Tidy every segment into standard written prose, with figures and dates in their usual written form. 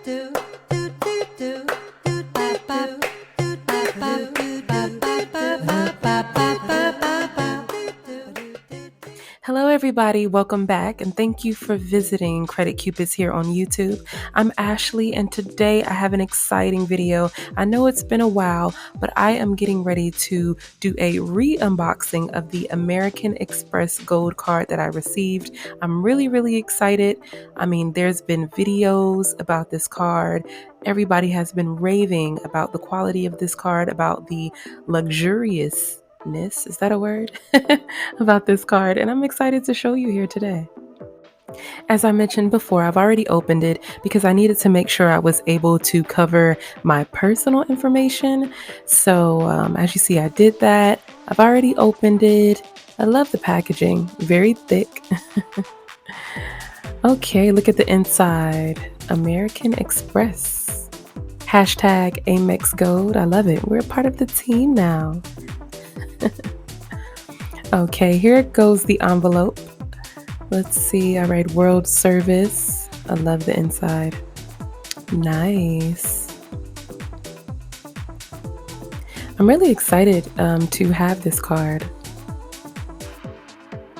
Hello everybody, welcome back and thank you for visiting Credit Cupids here on YouTube. I'm Ashley and today I have an exciting video. I know it's been a while, but I am getting ready to do a re-unboxing of the American Express Gold card that I received. I'm really excited. I mean, there's been videos about this card. Everybody has been raving about the quality of this card, about the luxuriousness, is that a word? About this card, and I'm excited to show you here today. As I mentioned before, I've already opened it because I needed to make sure I was able to cover my personal information. So as you see, I did that. I've already opened it. I love the packaging, very thick. Okay, look at the inside. American Express. Hashtag Amex Gold. I love it. We're a part of the team now. Okay, here goes the envelope. Let's see. All right, World Service. I love the inside. Nice. I'm really excited to have this card.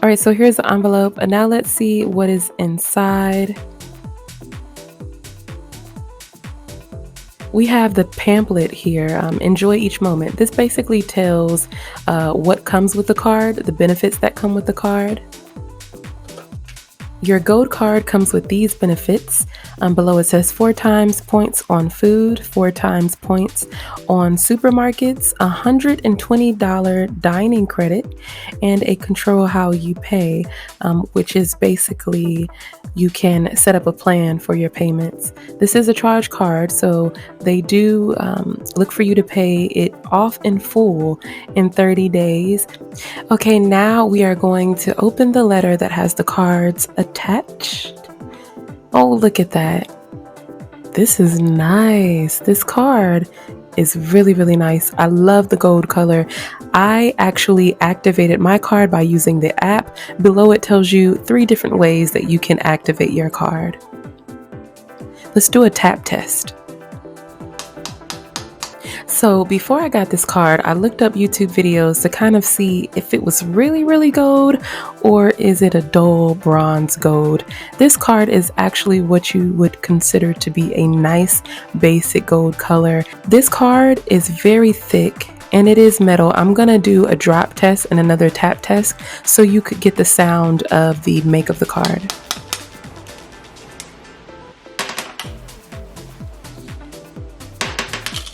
All right, so here's the envelope. And now let's see what is inside. We have the pamphlet here, Enjoy Each Moment. This basically tells what comes with the card, the benefits that come with the card. Your gold card comes with these benefits. Below it says 4 times points on food, 4 times points on supermarkets, $120 dining credit, and a control how you pay, which is basically you can set up a plan for your payments. This is a charge card, so they do look for you to pay it off in full in 30 days. Okay, now we are going to open the letter that has the cards attached. Oh, look at that. This is nice. This card is really nice. I love the gold color. I actually activated my card by using the app. Below it tells you 3 different ways that you can activate your card. Let's do a tap test. So before I got this card, I looked up YouTube videos to kind of see if it was really gold or is it a dull bronze gold. This card is actually what you would consider to be a nice basic gold color. This card is very thick and it is metal. I'm gonna do a drop test and another tap test so you could get the sound of the make of the card.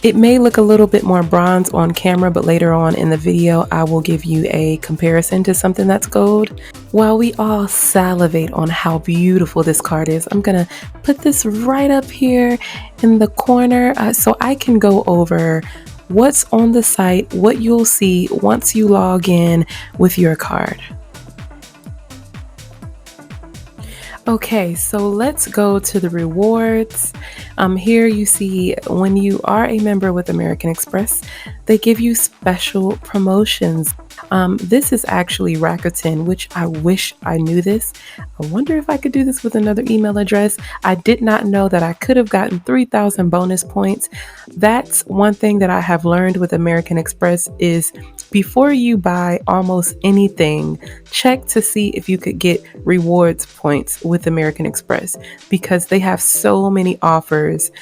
It may look a little bit more bronze on camera, but later on in the video, I will give you a comparison to something that's gold. While we all salivate on how beautiful this card is, I'm gonna put this right up here in the corner so I can go over what's on the site, what you'll see once you log in with your card. Okay, so let's go to the rewards. Here you see when you are a member with American Express, they give you special promotions. This is actually Rakuten, which I wish I knew this. I wonder if I could do this with another email address. I did not know that I could have gotten 3,000 bonus points. That's one thing that I have learned with American Express is before you buy almost anything, check to see if you could get rewards points with American Express because they have so many offers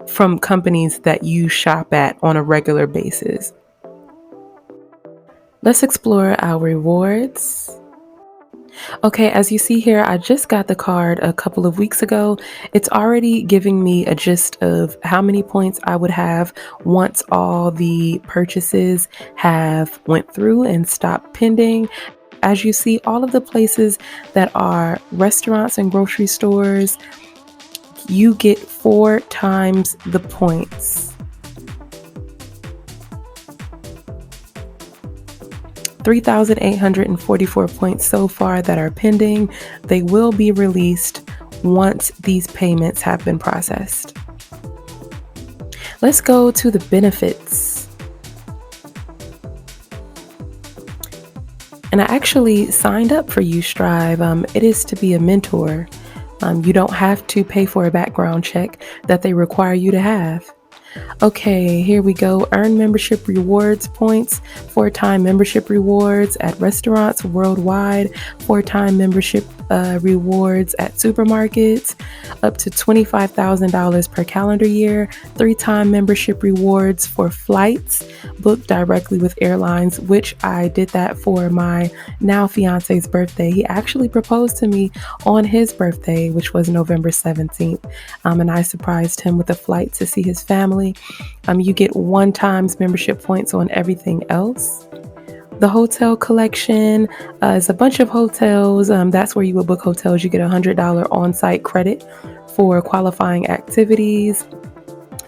from companies that you shop at on a regular basis. Let's explore our rewards. Okay, as you see here, I just got the card a couple of weeks ago. It's already giving me a gist of how many points I would have once all the purchases have went through and stopped pending. As you see, all of the places that are restaurants and grocery stores, you get 4 times the points. 3,844 points so far that are pending. They will be released once these payments have been processed. Let's go to the benefits. And I actually signed up for Strive. It is to be a mentor. You don't have to pay for a background check that they require you to have. Okay, here we go. Earn membership rewards points, 4-time membership rewards at restaurants worldwide, 4-time membership rewards at supermarkets, up to $25,000 per calendar year, 3-time membership rewards for flights booked directly with airlines, which I did that for my now fiance's birthday. He actually proposed to me on his birthday, which was November 17th, and I surprised him with a flight to see his family. You get 1-time membership points on everything else. The hotel collection is a bunch of hotels. That's where you would book hotels. You get $100 on-site credit for qualifying activities.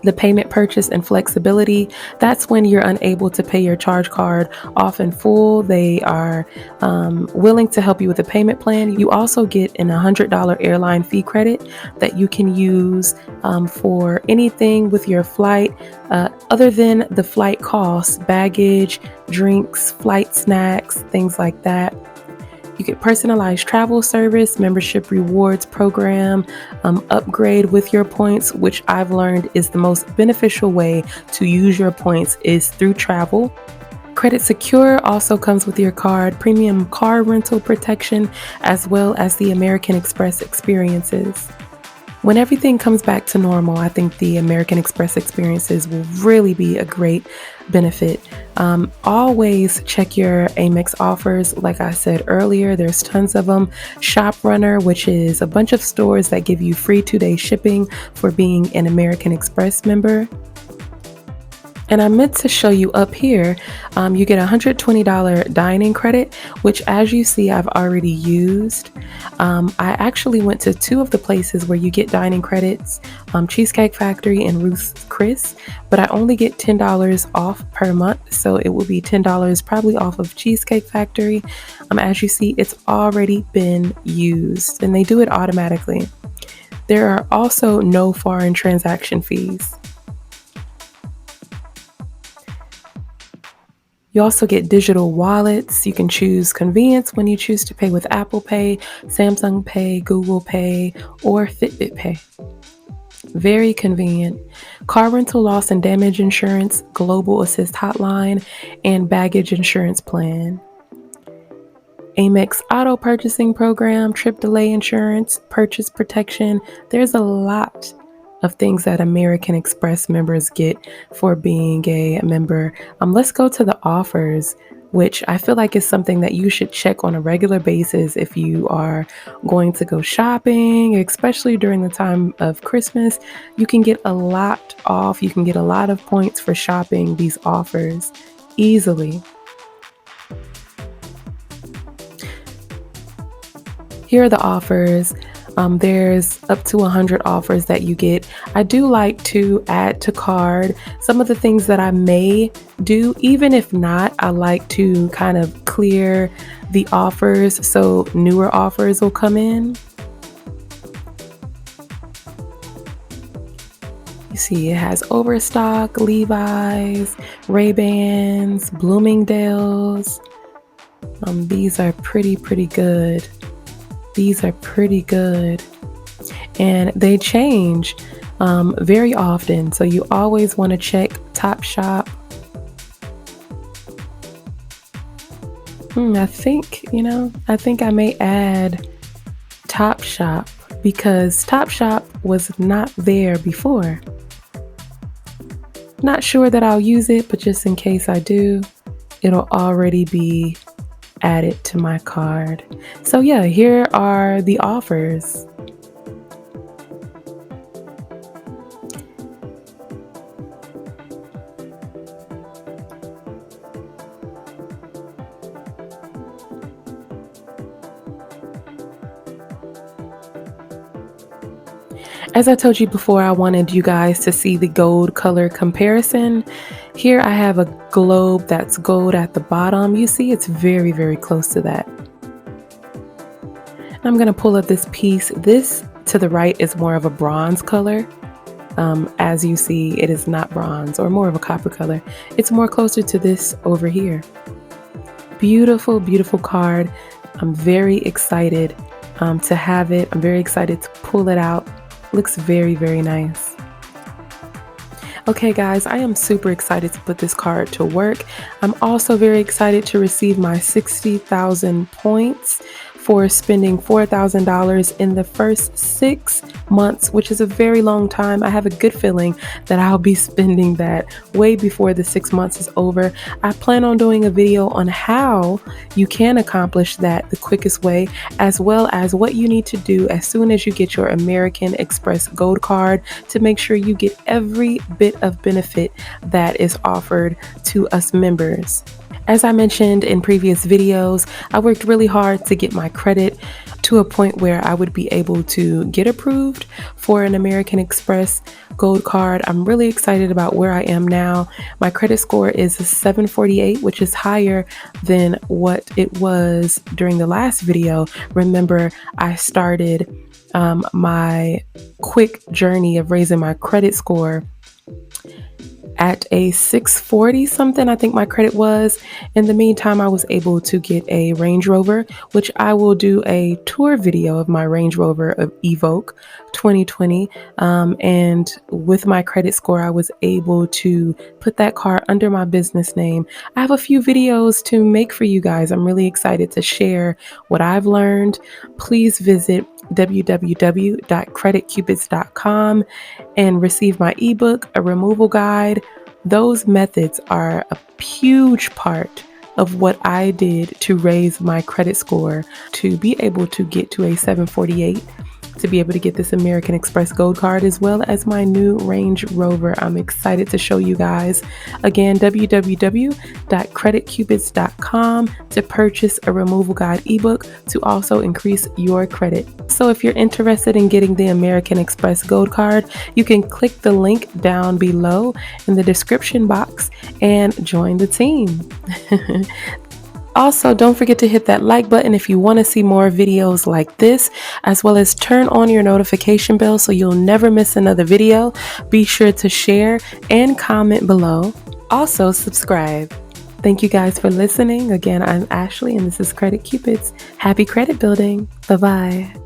The payment purchase and flexibility, that's when you're unable to pay your charge card off in full. They are willing to help you with a payment plan. You also get an $100 airline fee credit that you can use for anything with your flight other than the flight costs, baggage, drinks, flight snacks, things like that. You get personalized travel service, membership rewards program, upgrade with your points, which I've learned is the most beneficial way to use your points is through travel. Credit Secure also comes with your card, premium car rental protection, as well as the American Express experiences. When everything comes back to normal, I think the American Express experiences will really be a great benefit. Always check your Amex offers. Like I said earlier, there's tons of them. Shop Runner, which is a bunch of stores that give you free 2-day shipping for being an American Express member. And I meant to show you up here, you get a $120 dining credit, which as you see, I've already used. I actually went to 2 of the places where you get dining credits, Cheesecake Factory and Ruth's Chris, but I only get $10 off per month. So it will be $10 probably off of Cheesecake Factory. As you see, it's already been used and they do it automatically. There are also no foreign transaction fees. You also get digital wallets. You can choose convenience when you choose to pay with Apple Pay, Samsung Pay, Google Pay, or Fitbit Pay. Very convenient. Car rental loss and damage insurance, global assist hotline, and baggage insurance plan. Amex auto purchasing program, trip delay insurance, purchase protection. There's a lot of things that American Express members get for being a member. Let's go to the offers, which I feel like is something that you should check on a regular basis if you are going to go shopping, especially during the time of Christmas. You can get a lot off. You can get a lot of points for shopping these offers easily. Here are the offers. There's up to 100 offers that you get. I do like to add to card some of the things that I may do. Even if not, I like to kind of clear the offers so newer offers will come in. You see it has Overstock, Levi's, Ray-Bans, Bloomingdale's. These are pretty good. These are pretty good, and they change very often, so you always want to check Topshop. I think I may add Topshop because Topshop was not there before. Not sure that I'll use it, but just in case I do, it'll already be added to my card. So yeah, here are the offers. As I told you before, I wanted you guys to see the gold color comparison. Here I have a globe that's gold at the bottom. You see it's very close to that. I'm going to pull up this piece. This to the right is more of a bronze color. As you see, it is not bronze or more of a copper color. It's more closer to this over here. Beautiful card. I'm very excited to have it. I'm very excited to pull it out. Looks very, very nice. Okay, guys, I am super excited to put this card to work. I'm also very excited to receive my 60,000 points for spending $4,000 in the first 6 months, which is a very long time. I have a good feeling that I'll be spending that way before the 6 months is over. I plan on doing a video on how you can accomplish that the quickest way, as well as what you need to do as soon as you get your American Express Gold Card to make sure you get every bit of benefit that is offered to us members. As I mentioned in previous videos, I worked really hard to get my credit to a point where I would be able to get approved for an American Express Gold Card. I'm really excited about where I am now. My credit score is a 748, which is higher than what it was during the last video. Remember, I started my quick journey of raising my credit score at a 640 something, I think my credit was. In the meantime, I was able to get a Range Rover, which I will do a tour video of my Range Rover of Evoque 2020. And with my credit score, I was able to put that car under my business name. I have a few videos to make for you guys. I'm really excited to share what I've learned. Please visit www.creditcupids.com and receive my ebook, a removal guide. Those methods are a huge part of what I did to raise my credit score to be able to get to a 748, to be able to get this American Express Gold Card, as well as my new Range Rover. I'm excited to show you guys. Again, www.creditcupids.com to purchase a removal guide ebook to also increase your credit. So if you're interested in getting the American Express Gold Card, you can click the link down below in the description box and join the team. Also, don't forget to hit that like button if you want to see more videos like this, as well as turn on your notification bell so you'll never miss another video. Be sure to share and comment below. Also, subscribe. Thank you guys for listening. Again, I'm Ashley and this is Credit Cupids. Happy credit building. Bye-bye.